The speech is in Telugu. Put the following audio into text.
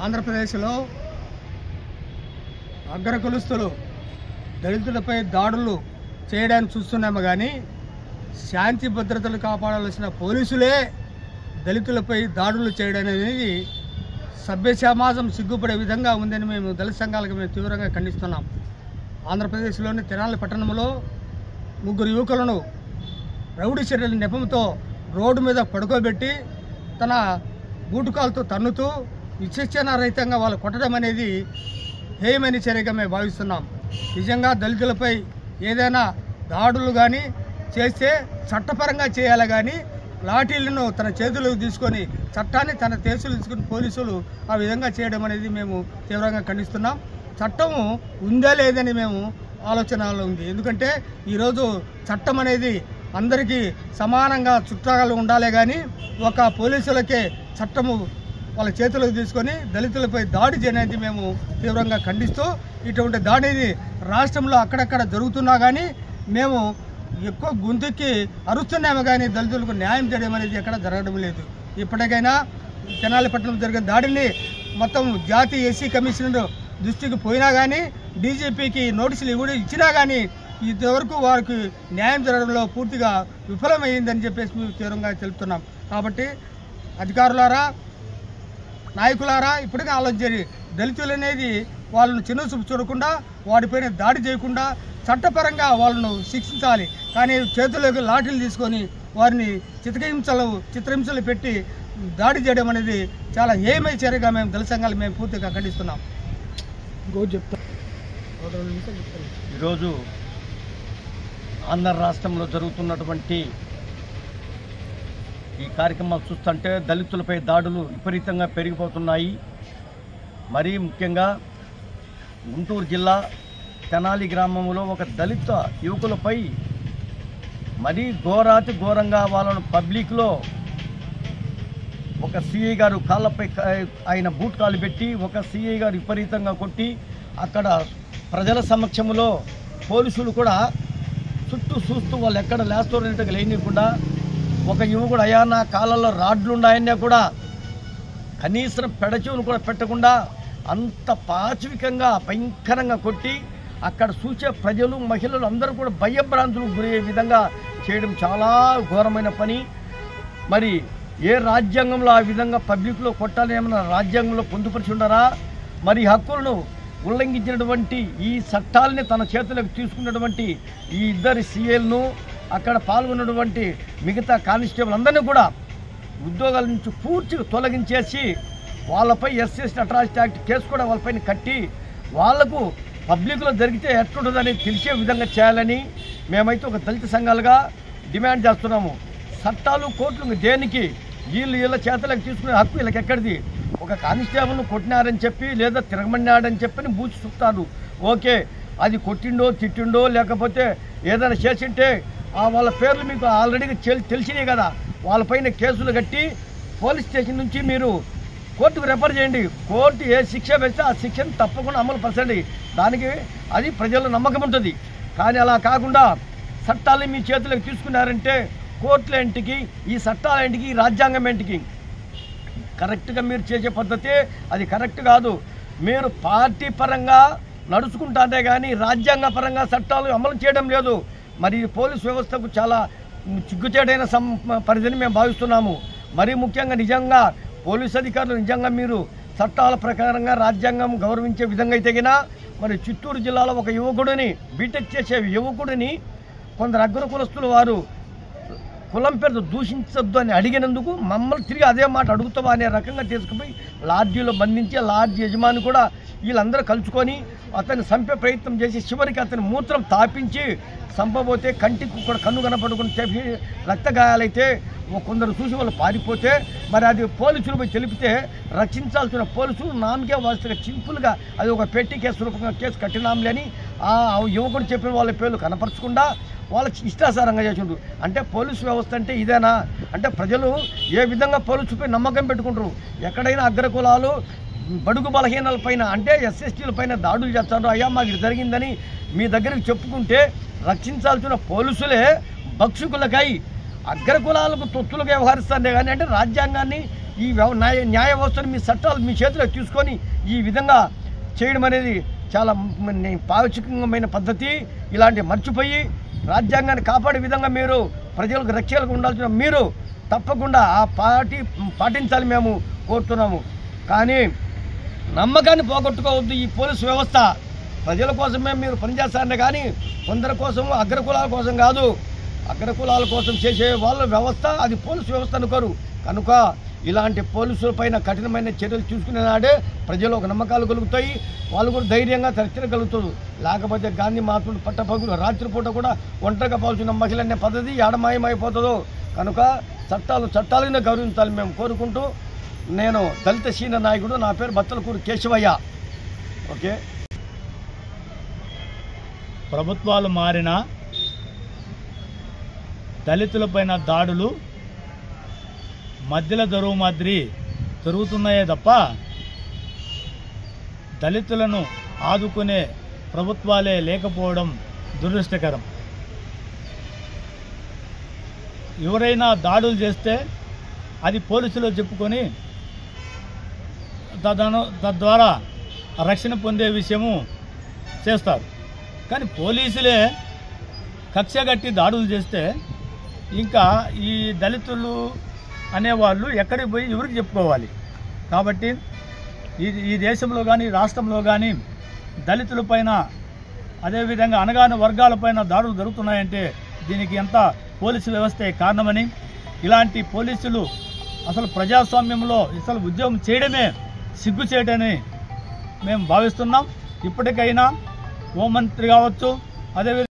ఆంధ్రప్రదేశ్లో అగ్రకులస్తులు దళితులపై దాడులు చేయడానికి చూస్తున్నాము కానీ శాంతి భద్రతలు కాపాడాల్సిన పోలీసులే దళితులపై దాడులు చేయడం అనేది సభ్య సమాజం సిగ్గుపడే విధంగా ఉందని మేము దళిత సంఘాలకు మేము తీవ్రంగా ఖండిస్తున్నాం. ఆంధ్రప్రదేశ్లోని తెనాలి పట్టణంలో 3 యువకులను రౌడీ చర్యల నెపంతో రోడ్డు మీద పడుకోబెట్టి తన బూటుకాలతో తన్నుతూ విచక్షణారహితంగా వాళ్ళు కొట్టడం అనేది హేయమైన చర్యగా మేము భావిస్తున్నాం. నిజంగా దళితులపై ఏదైనా దాడులు కానీ చేస్తే చట్టపరంగా చేయాలి కానీ లాఠీలను తన చేతులకు తీసుకొని చట్టాన్ని తన చేతులు తీసుకుని పోలీసులు ఆ విధంగా చేయడం అనేది మేము తీవ్రంగా ఖండిస్తున్నాం. చట్టము ఉందా లేదని మేము ఆలోచనలో ఉంది. ఎందుకంటే ఈరోజు చట్టం అనేది అందరికీ సమానంగా చుట్టాలు ఉండాలి కానీ ఒక పోలీసులకే చట్టము వాళ్ళ చేతులకు తీసుకొని దళితులపై దాడి చేయడానికి మేము తీవ్రంగా ఖండిస్తూ ఇటువంటి దాడిని రాష్ట్రంలో అక్కడక్కడ జరుగుతున్నా కానీ మేము ఎక్కువ గొంతుకి అరుస్తున్నాము కానీ దళితులకు న్యాయం చేయడం అనేది ఎక్కడ జరగడం లేదు. ఇప్పటికైనా తెనాలి పట్టణంలో జరిగిన దాడిని మొత్తం జాతీయ ఎస్సీ కమిషనర్ దృష్టికి పోయినా కానీ డీజీపీకి నోటీసులు ఇచ్చినా కానీ ఇంతవరకు వారికి న్యాయం జరగడంలో పూర్తిగా విఫలమైందని చెప్పేసి మేము తీవ్రంగా తెలుపుతున్నాం. కాబట్టి అధికారులారా, నాయకులారా ఇప్పటికే ఆలోచించి దళితులు అనేది వాళ్ళను చిన్నచూపు చూడకుండా వాడిపైన దాడి చేయకుండా చట్టపరంగా వాళ్ళను శిక్షించాలి. కానీ చేతుల్లోకి లాఠీలు తీసుకొని వారిని చిత్రహింసలు పెట్టి దాడి చేయడం అనేది చాలా హేయమైన చర్యగా మేము దళిత సంఘాలు మేము పూర్తిగా ఖండిస్తున్నాం. ఈరోజు ఆంధ్ర రాష్ట్రంలో జరుగుతున్నటువంటి ఈ కార్యక్రమాలు చూస్తుంటే దళితులపై దాడులు విపరీతంగా పెరిగిపోతున్నాయి. మరీ ముఖ్యంగా గుంటూరు జిల్లా తెనాలి గ్రామంలో ఒక దళిత యువకులపై మరీ ఘోరాతి ఘోరంగా వాళ్ళను పబ్లిక్లో ఒక సిఐ గారు కాళ్ళపై ఆయన బూట్ కాలు పెట్టి ఒక సిఐ గారు విపరీతంగా కొట్టి అక్కడ ప్రజల సమక్షంలో పోలీసులు కూడా చుట్టూ చూస్తూ వాళ్ళు ఎక్కడ లేస్తారంటే లేనికుండా ఒక యువకుడు అయ్యా నా కాళ్ళల్లో రాడ్లు ఉన్నాయన్నా కూడా కనీసం పెడచెవును కూడా పెట్టకుండా అంత పాశవికంగా భయంకరంగా కొట్టి అక్కడ చూసే ప్రజలు మహిళలు అందరూ కూడా భయభ్రాంతులకు గురయ్యే విధంగా చేయడం చాలా ఘోరమైన పని. మరి ఏ రాజ్యాంగంలో ఆ విధంగా పబ్లిక్లో కొట్టాలి ఏమన్నా రాజ్యాంగంలో పొందుపరిచి ఉండరా? మరి హక్కులను ఉల్లంఘించినటువంటి ఈ చట్టాలని తన చేతులకు తీసుకున్నటువంటి ఈ ఇద్దరి సీఏలను అక్కడ పాల్గొన్నటువంటి మిగతా కానిస్టేబుల్ అందరినీ కూడా ఉద్యోగాల నుంచి పూర్తిగా తొలగించేసి వాళ్ళపై ఎస్సీ అట్రాసిటీ యాక్ట్ కేసు కూడా వాళ్ళపైన కట్టి వాళ్లకు పబ్లిక్లో జరిగితే ఎట్లుంటుందని తెలిసే విధంగా చేయాలని మేమైతే ఒక దళిత సంఘాలుగా డిమాండ్ చేస్తున్నాము. చట్టాలు కోర్టులు దేనికి వీళ్ళ చేతలకు తీసుకునే హక్కు వీళ్ళకి ఎక్కడిది? ఒక కానిస్టేబుల్ను కొట్టినారని చెప్పి లేదా తిరగమన్నాడని చెప్పని బూచి చూపుతారు. ఓకే, అది కొట్టిండో తిట్టిండో లేకపోతే ఏదైనా చేసింటే వాళ్ళ పేర్లు మీకు ఆల్రెడీ తెలిసినాయి కదా. వాళ్ళపైన కేసులు కట్టి పోలీస్ స్టేషన్ నుంచి మీరు కోర్టుకు రెఫర్ చేయండి. కోర్టు ఏ శిక్ష వేస్తే ఆ శిక్షను తప్పకుండా అమలు పరచండి. దానికి అది ప్రజల నమ్మకం ఉంటుంది. కానీ అలా కాకుండా చట్టాలని మీ చేతులకు తీసుకున్నారంటే కోర్టుల ఇంటికి ఈ చట్టాల ఇంటికి ఈ రాజ్యాంగం ఇంటికి కరెక్ట్గా మీరు చేసే పద్ధతి అది కరెక్ట్ కాదు. మీరు పార్టీ పరంగా నడుచుకుంటారే కానీ రాజ్యాంగ పరంగా చట్టాలు అమలు చేయడం లేదు. మరి పోలీస్ వ్యవస్థకు చాలా చిగ్గుచేటైన పరిధిని మేము భావిస్తున్నాము. మరీ ముఖ్యంగా నిజంగా పోలీస్ అధికారులు నిజంగా మీరు చట్టాల ప్రకారంగా రాజ్యాంగం గౌరవించే విధంగా అయితే గినా మరి చిత్తూరు జిల్లాలో ఒక యువకుడిని బీటెక్ చేసే యువకుడిని కొందరు అగ్రకులస్తులు వారు కులం పేరుతో దూషించొద్దు అని అడిగినందుకు మమ్మల్ని తిరిగి అదే మాట అడుగుతావా అనే రకంగా తీసుకుపోయి లాడ్జీలో బంధించి లాడ్జీ యజమాని కూడా వీళ్ళందరూ కలుసుకొని అతన్ని చంపే ప్రయత్నం చేసి చివరికి అతని మూత్రం తాపించి చంపబోతే కంటికి కూడా కన్ను కనపడుకుని చెప్పి రక్త గాయాలైతే కొందరు చూసి వాళ్ళు పారిపోతే మరి అది పోలీసులు పోయి తెలిపితే రక్షించాల్సిన పోలీసులు నామకే వాస్తవంగా సింపుల్గా అది ఒక పెట్టి కేసు రూపంగా కేసు కట్టినాంలే అని ఆ యువకుడు చెప్పిన వాళ్ళ పేర్లు కనపరచకుండా వాళ్ళకి ఇష్టాసారంగా చేసిండ్రు. అంటే పోలీసు వ్యవస్థ అంటే ఇదేనా? అంటే ప్రజలు ఏ విధంగా పోలీసుపై నమ్మకం పెట్టుకుంటారు? ఎక్కడైనా అగ్రకులాలు బడుగు బలహీనల పైన అంటే ఎస్ఎస్టీల పైన దాడులు చేస్తారు. అయ్యా మాకు ఇది జరిగిందని మీ దగ్గరికి చెప్పుకుంటే రక్షించాల్సిన పోలీసులే భక్షకులకై అగ్రకులాలకు తొత్తులుగా వ్యవహరిస్తారే కానీ అంటే రాజ్యాంగాన్ని ఈ న్యాయ వ్యవస్థను మీ చట్టాలు మీ చేతిలో తీసుకొని ఈ విధంగా చేయడం అనేది చాలా పాచికమైన పద్ధతి. ఇలాంటి మర్చిపోయి రాజ్యాంగాన్ని కాపాడే విధంగా మీరు ప్రజలకు రక్షణగా ఉండాల్సిన మీరు తప్పకుండా ఆ పాటించాలి మేము కోరుతున్నాము. కానీ నమ్మకాన్ని పోగొట్టుకోవద్దు. ఈ పోలీసు వ్యవస్థ ప్రజల కోసమే మీరు పనిచేస్తారనే కానీ కొందరి కోసం అగ్రకులాల కోసం కాదు. అగ్రకులాల కోసం చేసే వాళ్ళ వ్యవస్థ అది పోలీసు వ్యవస్థ అనుకోరు. కనుక ఇలాంటి పోలీసుల పైన కఠినమైన చర్యలు తీసుకునే నాడే ప్రజలు ఒక నమ్మకాలు కలుగుతాయి, వాళ్ళు కూడా ధైర్యంగా రక్షించగలుగుతారు. లేకపోతే గాంధీ మహాత్ముడు పట్టపగులు రాత్రిపూట కూడా ఒంటరిగా పోల్చిన మహిళ అనే పద్ధతి ఎడమాయమైపోతుందో. కనుక చట్టాలను గౌరవించాలి మేము కోరుకుంటూ, నేను దళిత సీనియర్ నాయకుడు, నా పేరు బత్తలకూరు కేశవయ్య. ఓకే. ప్రభుత్వాలు మారిన దళితులపైన దాడులు మధ్యలో దరువు మాదిరి జరుగుతున్నాయే తప్ప దళితులను ఆదుకునే ప్రభుత్వాలే లేకపోవడం దురదృష్టకరం. ఎవరైనా దాడులు చేస్తే అది పోలీసులు చెప్పుకొని తద్వారా రక్షణ పొందే విషయము చేస్తారు. కానీ పోలీసులే కక్షగట్టి దాడులు చేస్తే ఇంకా ఈ దళితులు అనేవాళ్ళు ఎక్కడికి పోయి ఎవరికి చెప్పుకోవాలి? కాబట్టి ఈ దేశంలో కానీ రాష్ట్రంలో కానీ దళితులపైన అదేవిధంగా అనగాని వర్గాలపైన దాడులు జరుగుతున్నాయంటే దీనికి ఎంత పోలీసు వ్యవస్థే కారణమని, ఇలాంటి పోలీసులు అసలు ప్రజాస్వామ్యంలో అసలు ఉద్యోగం చేయడమే సిగ్గుచేటని మేము భావిస్తున్నాం. ఇప్పటికైనా హోంమంత్రి కావచ్చు, అదేవిధంగా